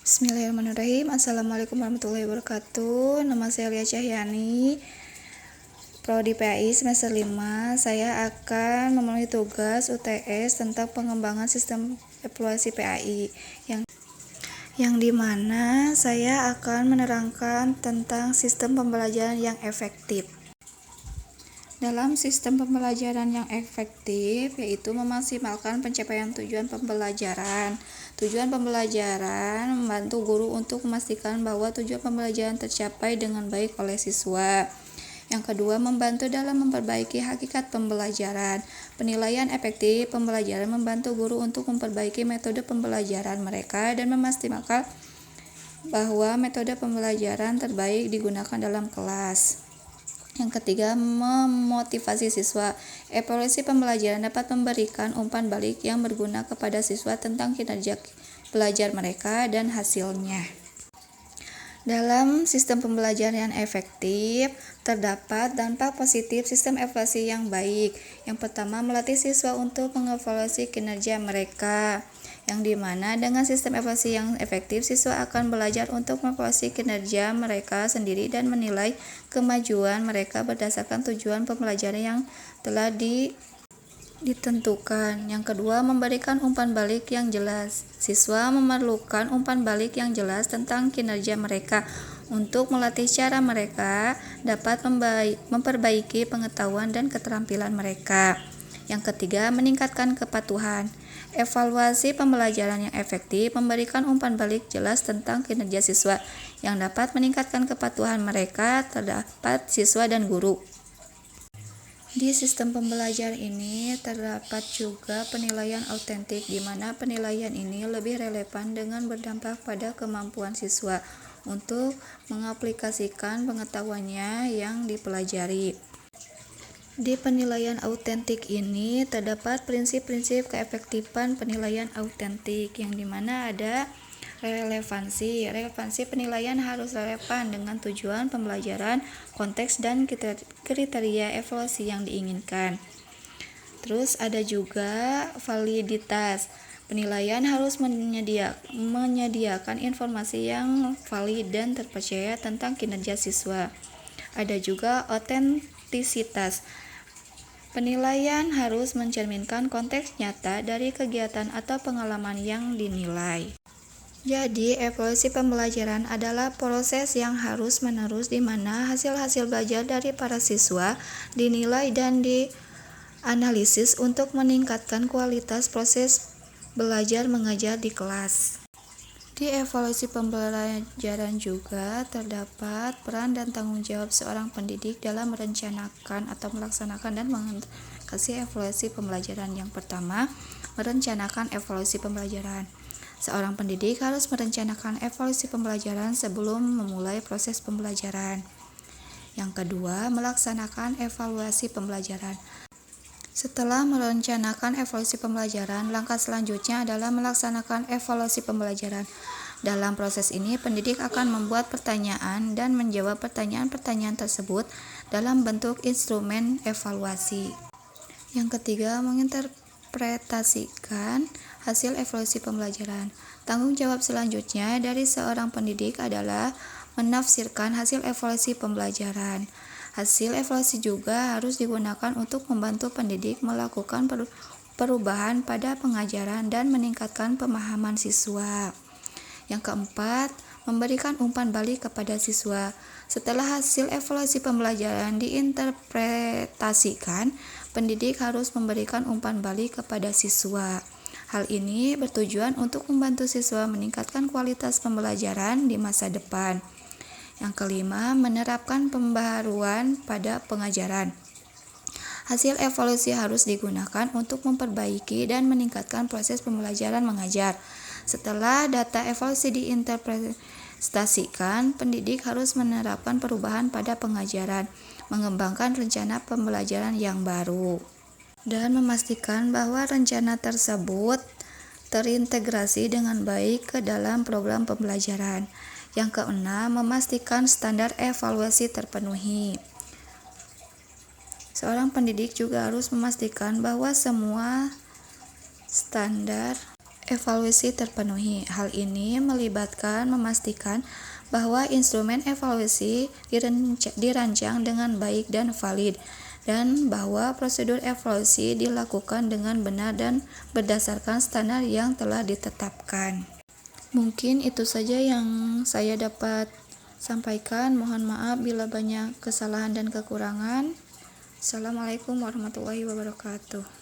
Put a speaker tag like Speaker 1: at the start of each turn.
Speaker 1: Bismillahirrahmanirrahim. Assalamualaikum warahmatullahi wabarakatuh. Nama saya Lia Cahyani, Prodi PAI semester 5. Saya akan memenuhi tugas UTS tentang pengembangan sistem evaluasi PAI yang dimana saya akan menerangkan tentang sistem pembelajaran yang efektif. Dalam sistem pembelajaran yang efektif, yaitu memaksimalkan pencapaian tujuan pembelajaran. Tujuan pembelajaran membantu guru untuk memastikan bahwa tujuan pembelajaran tercapai dengan baik oleh siswa. Yang kedua, membantu dalam memperbaiki hakikat pembelajaran. Penilaian efektif pembelajaran membantu guru untuk memperbaiki metode pembelajaran mereka dan memastikan bahwa metode pembelajaran terbaik digunakan dalam kelas. Yang ketiga, memotivasi siswa. Evaluasi pembelajaran dapat memberikan umpan balik yang berguna kepada siswa tentang kinerja belajar mereka dan hasilnya. Dalam sistem pembelajaran yang efektif, terdapat dampak positif sistem evaluasi yang baik. Yang pertama, melatih siswa untuk mengevaluasi kinerja mereka, yang dimana dengan sistem evaluasi yang efektif, siswa akan belajar untuk mengevaluasi kinerja mereka sendiri dan menilai kemajuan mereka berdasarkan tujuan pembelajaran yang telah ditentukan. Yang kedua, memberikan umpan balik yang jelas. Siswa memerlukan umpan balik yang jelas tentang kinerja mereka untuk melatih cara mereka dapat memperbaiki pengetahuan dan keterampilan mereka. Yang ketiga, meningkatkan kepatuhan. Evaluasi pembelajaran yang efektif memberikan umpan balik jelas tentang kinerja siswa yang dapat meningkatkan kepatuhan mereka terhadap siswa dan guru. Di sistem pembelajaran ini terdapat juga penilaian autentik, di mana penilaian ini lebih relevan dengan berdampak pada kemampuan siswa untuk mengaplikasikan pengetahuannya yang dipelajari. Di penilaian autentik ini terdapat prinsip-prinsip keefektifan penilaian autentik, yang dimana ada relevansi. Relevansi penilaian harus relevan dengan tujuan pembelajaran, konteks, dan kriteria evaluasi yang diinginkan. Terus ada juga validitas. Penilaian harus menyediakan informasi yang valid dan terpercaya tentang kinerja siswa. Ada juga otentisitas. Penilaian harus mencerminkan konteks nyata dari kegiatan atau pengalaman yang dinilai. Jadi, evaluasi pembelajaran adalah proses yang harus-menerus di mana hasil-hasil belajar dari para siswa dinilai dan dianalisis untuk meningkatkan kualitas proses belajar mengajar di kelas. Di evaluasi pembelajaran juga terdapat peran dan tanggung jawab seorang pendidik dalam merencanakan atau melaksanakan dan mengeksekusi evaluasi pembelajaran. Yang pertama, merencanakan evaluasi pembelajaran. Seorang pendidik harus merencanakan evaluasi pembelajaran sebelum memulai proses pembelajaran. Yang kedua, melaksanakan evaluasi pembelajaran. Setelah merencanakan evaluasi pembelajaran, langkah selanjutnya adalah melaksanakan evaluasi pembelajaran. Dalam proses ini, pendidik akan membuat pertanyaan dan menjawab pertanyaan-pertanyaan tersebut dalam bentuk instrumen evaluasi. Yang ketiga, menginterpretasikan hasil evaluasi pembelajaran. Tanggung jawab selanjutnya dari seorang pendidik adalah menafsirkan hasil evaluasi pembelajaran. Hasil evaluasi juga harus digunakan untuk membantu pendidik melakukan perubahan pada pengajaran dan meningkatkan pemahaman siswa. Yang keempat, memberikan umpan balik kepada siswa. Setelah hasil evaluasi pembelajaran diinterpretasikan, pendidik harus memberikan umpan balik kepada siswa. Hal ini bertujuan untuk membantu siswa meningkatkan kualitas pembelajaran di masa depan. Yang kelima, menerapkan pembaharuan pada pengajaran. Hasil evaluasi harus digunakan untuk memperbaiki dan meningkatkan proses pembelajaran mengajar. Setelah data evaluasi diinterpretasikan, pendidik harus menerapkan perubahan pada pengajaran, mengembangkan rencana pembelajaran yang baru, dan memastikan bahwa rencana tersebut terintegrasi dengan baik ke dalam program pembelajaran. Yang keenam, memastikan standar evaluasi terpenuhi. Seorang pendidik juga harus memastikan bahwa semua standar evaluasi terpenuhi. Hal ini melibatkan memastikan bahwa instrumen evaluasi dirancang dengan baik dan valid, dan bahwa prosedur evaluasi dilakukan dengan benar dan berdasarkan standar yang telah ditetapkan. Mungkin itu saja yang saya dapat sampaikan. Mohon maaf bila banyak kesalahan dan kekurangan. Assalamualaikum warahmatullahi wabarakatuh.